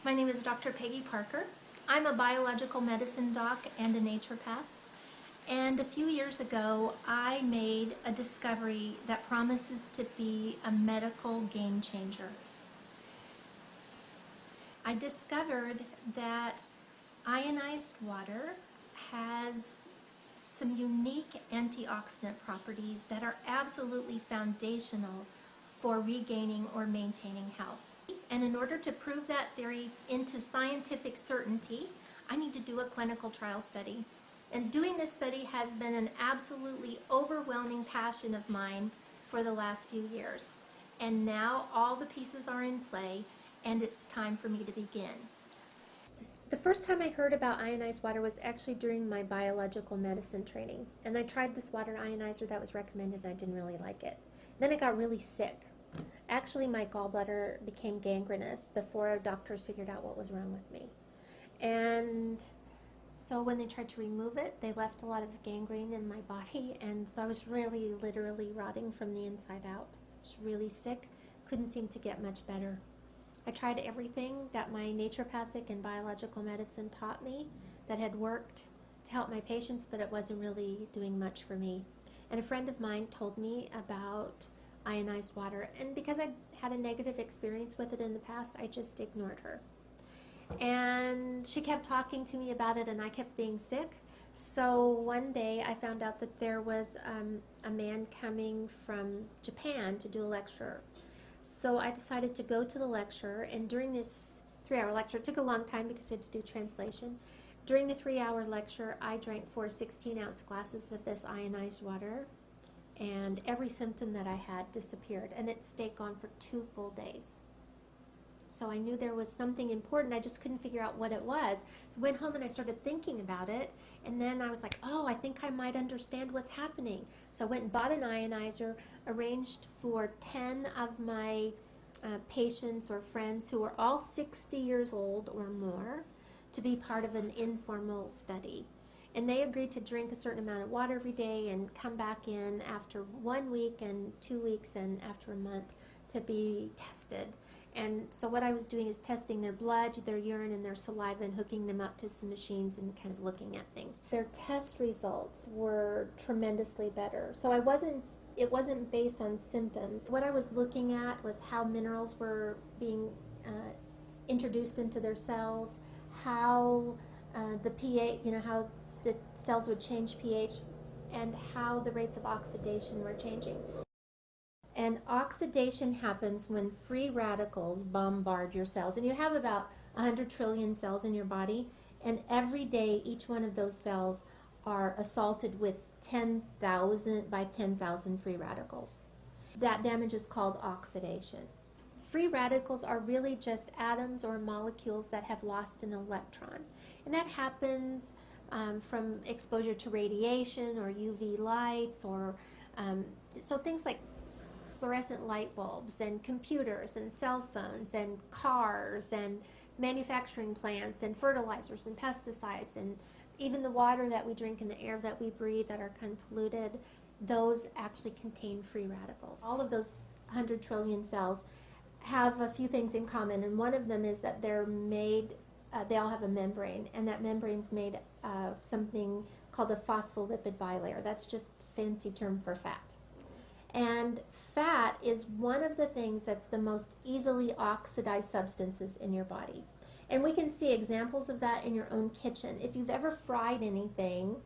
My name is Dr. Peggy Parker. I'm a biological medicine doc and a naturopath. And a few years ago, I made a discovery that promises to be a medical game changer. I discovered that ionized water has some unique antioxidant properties that are absolutely foundational for regaining or maintaining health. And in order to prove that theory into scientific certainty, I need to do a clinical trial study. And doing this study has been an absolutely overwhelming passion of mine for the last few years. And now all the pieces are in play, and it's time for me to begin. The first time I heard about ionized water was actually during my biological medicine training. And I tried this water ionizer that was recommended, and I didn't really like it. Then I got really sick. Actually, my gallbladder became gangrenous before doctors figured out what was wrong with me. And so when they tried to remove it, they left a lot of gangrene in my body, and so I was really literally rotting from the inside out. I was really sick, couldn't seem to get much better. I tried everything that my naturopathic and biological medicine taught me that had worked to help my patients, but it wasn't really doing much for me. And a friend of mine told me about ionized water, and because I had a negative experience with it in the past, I just ignored her. And she kept talking to me about it, and I kept being sick. So one day I found out that there was a man coming from Japan to do a lecture. So I decided to go to the lecture, and during this 3-hour lecture, it took a long time because we had to do translation. During the 3-hour lecture, I drank 4 16-ounce glasses of this ionized water, and every symptom that I had disappeared, and it stayed gone for 2 full days. So I knew there was something important. I just couldn't figure out what it was. So I went home and I started thinking about it, and then I was like, oh, I think I might understand what's happening. So I went and bought an ionizer, arranged for 10 of my patients or friends who are all 60 years old or more to be part of an informal study. And they agreed to drink a certain amount of water every day and come back in after 1 week and 2 weeks and after a month to be tested. And so what I was doing is testing their blood, their urine, and their saliva, and hooking them up to some machines and kind of looking at things. Their test results were tremendously better. So it wasn't based on symptoms. What I was looking at was how minerals were being introduced into their cells, how the pH, how the cells would change pH, and how the rates of oxidation were changing. And oxidation happens when free radicals bombard your cells. And you have about 100 trillion cells in your body, and every day each one of those cells are assaulted with 10,000 by 10,000 free radicals. That damage is called oxidation. Free radicals are really just atoms or molecules that have lost an electron. And that happens from exposure to radiation or UV lights, or so things like fluorescent light bulbs and computers and cell phones and cars and manufacturing plants and fertilizers and pesticides, and even the water that we drink and the air that we breathe that are kind of polluted, those actually contain free radicals. All of those 100 trillion cells have a few things in common, and one of them is that they're made, they all have a membrane, and that membrane's made of something called a phospholipid bilayer. That's just a fancy term for fat. And fat is one of the things that's the most easily oxidized substances in your body. And we can see examples of that in your own kitchen. If you've ever fried anything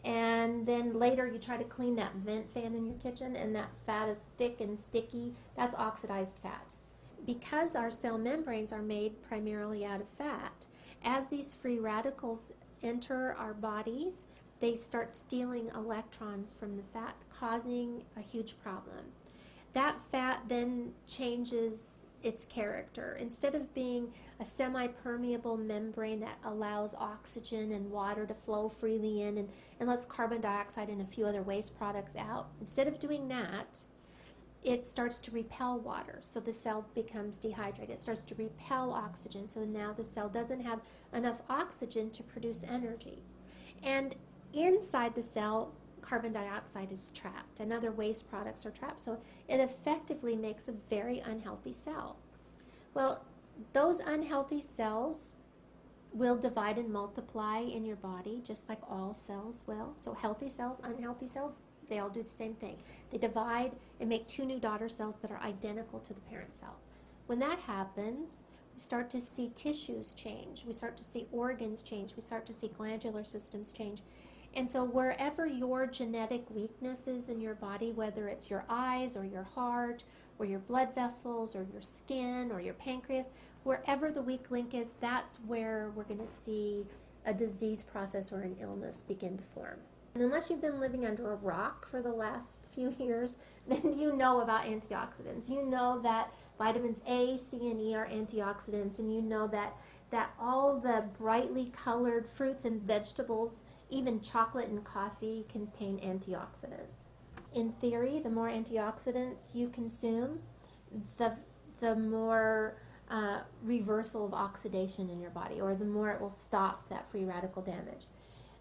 and then later you try to clean that vent fan in your kitchen and that fat is thick and sticky, that's oxidized fat. Because our cell membranes are made primarily out of fat, as these free radicals enter our bodies, they start stealing electrons from the fat, causing a huge problem. That fat then changes its character. Instead of being a semi-permeable membrane that allows oxygen and water to flow freely in and lets carbon dioxide and a few other waste products out, instead of doing that, it starts to repel water, so the cell becomes dehydrated. It starts to repel oxygen, so now the cell doesn't have enough oxygen to produce energy. And inside the cell, carbon dioxide is trapped and other waste products are trapped, so it effectively makes a very unhealthy cell. Well, Those unhealthy cells will divide and multiply in your body just like all cells will. So healthy cells, unhealthy cells, they all do the same thing. They divide and make two new daughter cells that are identical to the parent cell. When that happens, we start to see tissues change. We start to see organs change. We start to see glandular systems change. And so wherever your genetic weakness is in your body, whether it's your eyes or your heart or your blood vessels or your skin or your pancreas, wherever the weak link is, that's where we're going to see a disease process or an illness begin to form. And unless you've been living under a rock for the last few years, then you know about antioxidants. You know that vitamins A, C, and E are antioxidants, and you know that all the brightly colored fruits and vegetables, even chocolate and coffee, contain antioxidants. In theory, the more antioxidants you consume, the more reversal of oxidation in your body, or the more it will stop that free radical damage.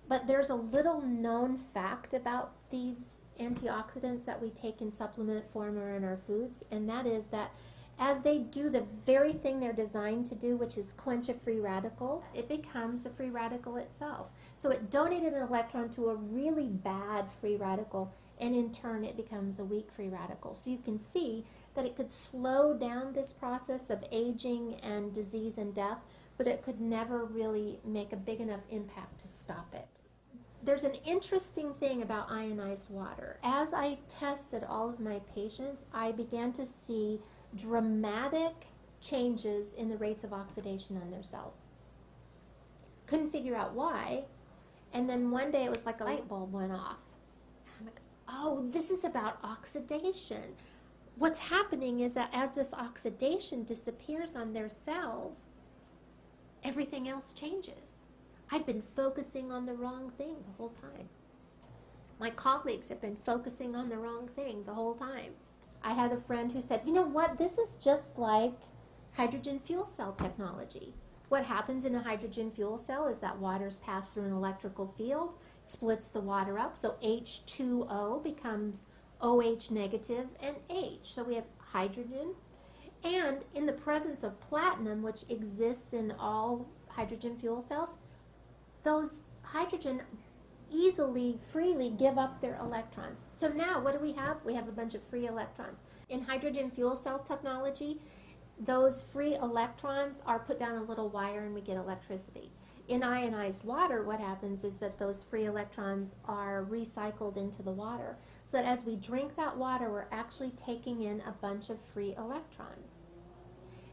But there's a little known fact about these antioxidants that we take in supplement form or in our foods, and that is that as they do the very thing they're designed to do, which is quench a free radical, it becomes a free radical itself. So it donated an electron to a really bad free radical, and in turn it becomes a weak free radical. So you can see that it could slow down this process of aging and disease and death, but it could never really make a big enough impact to stop it. There's an interesting thing about ionized water. As I tested all of my patients, I began to see dramatic changes in the rates of oxidation on their cells. Couldn't figure out why, and then one day it was like a light bulb went off. I'm like, oh, this is about oxidation. What's happening is that as this oxidation disappears on their cells, everything else changes. I'd been focusing on the wrong thing the whole time. My colleagues have been focusing on the wrong thing the whole time. I had a friend who said, you know what, this is just like hydrogen fuel cell technology. What happens in a hydrogen fuel cell is that water's passed through an electrical field, splits the water up, so H2O becomes OH negative and H. So we have hydrogen, and in the presence of platinum, which exists in all hydrogen fuel cells, those hydrogen easily, freely give up their electrons. So now what do we have? We have a bunch of free electrons. In hydrogen fuel cell technology, those free electrons are put down a little wire and we get electricity. In ionized water, what happens is that those free electrons are recycled into the water. So that as we drink that water, we're actually taking in a bunch of free electrons.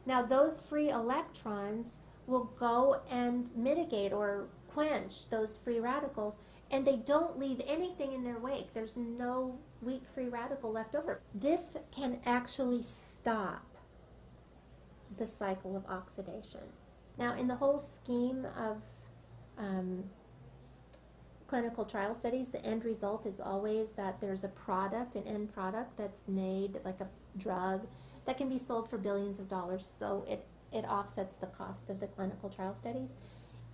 Now those free electrons will go and mitigate or quench those free radicals, and they don't leave anything in their wake. There's no weak free radical left over. This can actually stop the cycle of oxidation. Now, in the whole scheme of clinical trial studies, the end result is always that there's a product, an end product that's made, like a drug, that can be sold for billions of dollars, so it offsets the cost of the clinical trial studies.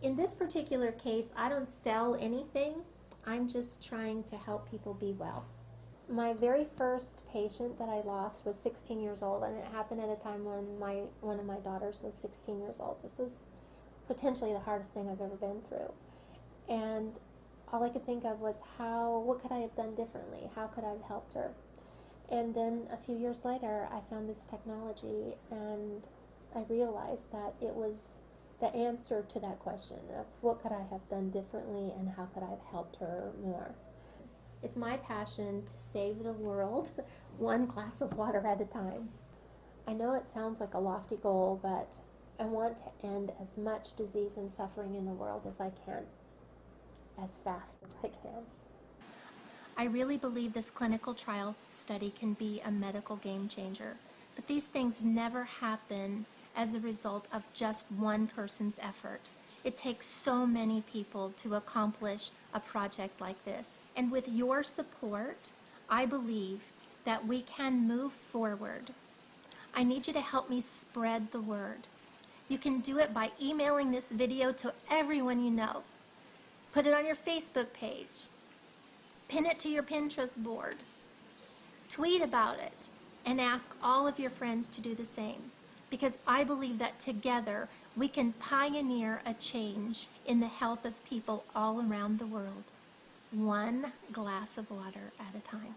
In this particular case, I don't sell anything. I'm just trying to help people be well. My very first patient that I lost was 16 years old, and it happened at a time when one of my daughters was 16 years old. This was potentially the hardest thing I've ever been through. And all I could think of was what could I have done differently? How could I have helped her? And then a few years later, I found this technology, and I realized that it was the answer to that question of what could I have done differently and how could I have helped her more. It's my passion to save the world one glass of water at a time. I know it sounds like a lofty goal, but I want to end as much disease and suffering in the world as I can, as fast as I can. I really believe this clinical trial study can be a medical game changer, but these things never happen as a result of just one person's effort. It takes so many people to accomplish a project like this. And with your support, I believe that we can move forward. I need you to help me spread the word. You can do it by emailing this video to everyone you know. Put it on your Facebook page. Pin it to your Pinterest board. Tweet about it and ask all of your friends to do the same. because I believe that together we can pioneer a change in the health of people all around the world, one glass of water at a time.